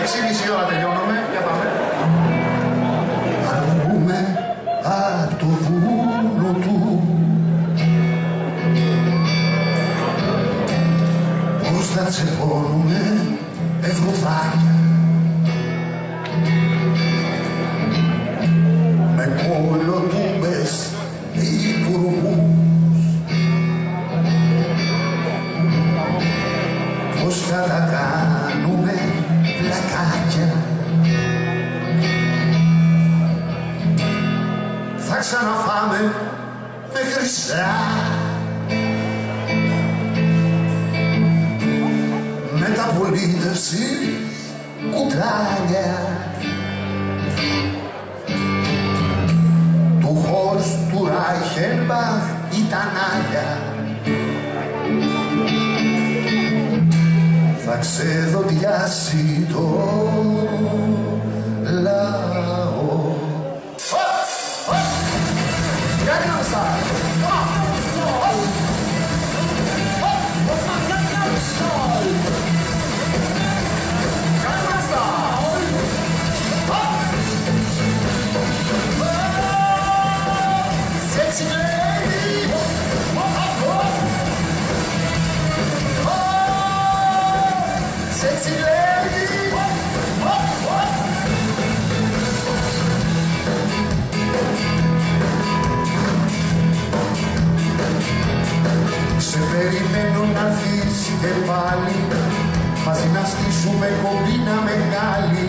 6,5 ώρα τελειώνουμε. Για πάμε. Αργούμε απ' το βούνο του. Πώς θα τσεπώνουμε ευρωδάκια. Με κολοτούμπες υπουργούς. Πώς θα τα κάνουμε πλακάκια. Θα ξαναφάμε με χρυσά. Μεταπολίτευση κουτάλια. Του Χορστ του Ράιχενμπαχ ήταν άγια. Θα ξεδοντιάσει το λαό. Σε περιμένω να έρθεις και πάλι, μαζί να στήσουμε κομπίνα μεγάλη,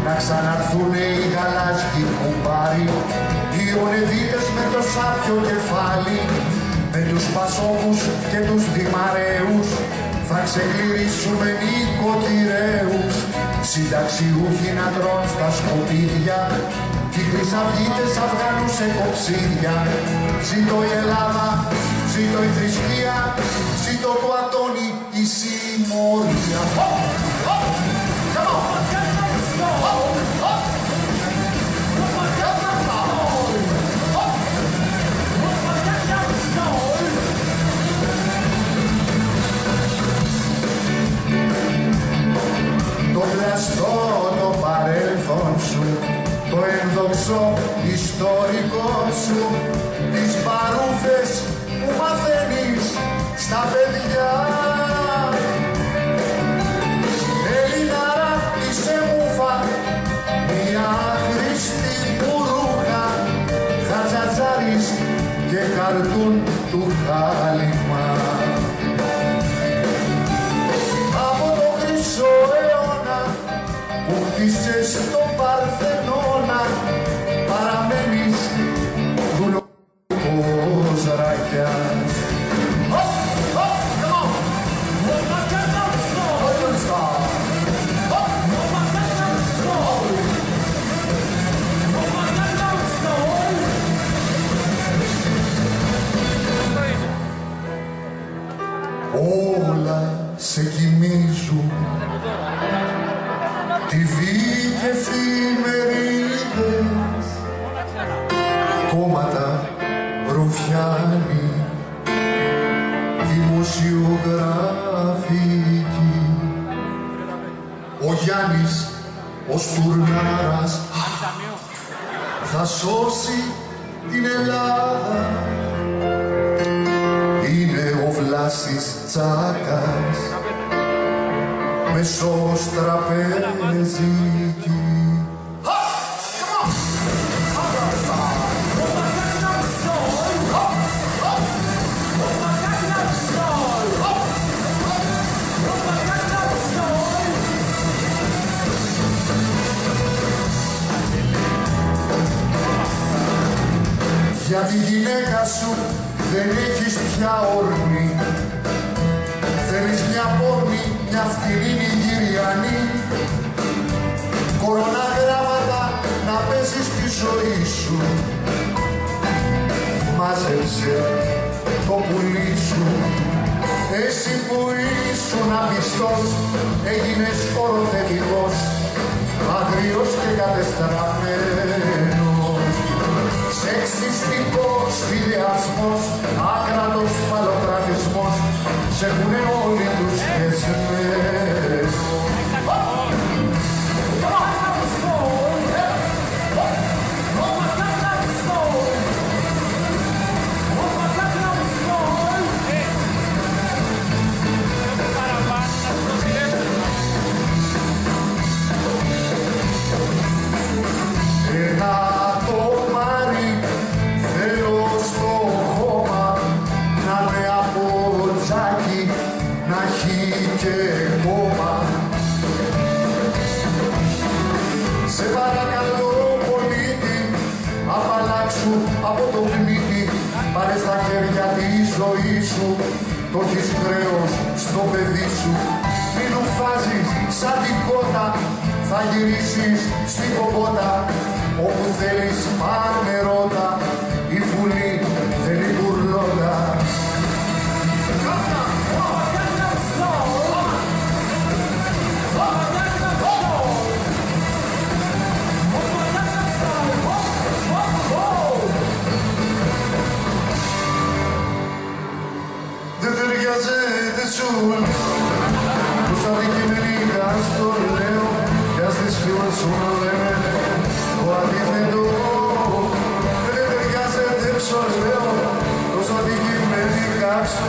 να ξαναρθούνε οι γαλάζιοι κουμπάροι, οι ονεδίτες με το σάπιο κεφάλι, με τους πασόκους και τους δημαρέους, θα ξεκληρίσουμε νοικοκυρέους, συνταξιούχοι να τρών στα σκουπίδια, οι χρυσαυγίτες Αφγανούς σε κοψίδια. Ζήτω η Ελλάδα, ζήτω η θρησκεία, ζήτω το Αντώνη η συμμορία. Το πλαστό το παρέλθον σου, το ενδοξό ιστορικό σου, τις παρούφες που μαθαίνεις στα παιδιά. Ελληνάρα είσαι μούφα, μια άχρηστη μπουρούχα, χατζατζάρης και καρτούν του χάλιμα. Από το χρυσό αιώνα που χτίσες το Παρθενώνα, παραμένεις γλυκός ρακιάς. Όλα σε κοιμίζουν, TV και εφημερίδες, κόμματα, ρουφιάνοι, δημοσιογραφικοί. Ο Γιάννης, ο Στουρνάρας, θα σώσει την Ελλάδα. Είναι ο Βλάσης Τσάκας, μεσός τραπεζική. Για τη γυναίκα σου δεν έχεις πια όρνη. Θέλεις μια πόρνη, μια φτηνή Νιγηριανή. Κοροναγράμματα να παίζεις τη ζωή σου. Μάζεψε το πουλί σου. Εσύ που ήσουν απιστός, έγινες χωροθετικός, αγριος και κατεστραμμένος. Σεξιστικός φιλιασμός, άκρατος φαλοκρατισμός, σε έχουνε όλοι τους χεσμένους. να έχει και κόμμα. Σε παρακαλώ πολίτη, απαλλάξου από το πνίτη, πάρε στα χέρια τη ζωή σου, το έχεις χρέος στο παιδί σου. Μην ουφάζεις σαν την κότα, θα γυρίσεις στην κοκότα, όπου θέλεις πάμε ρώτα, η Βουλή θέλει μπουρλότα. Δεν ταιριάζεται σου πως αντικειμενικά στο λέω, κι ας τις φίλες σου να λέμε το αντίθετο. Δεν ταιριάζεται ψως λέω πως αντικειμενικά στο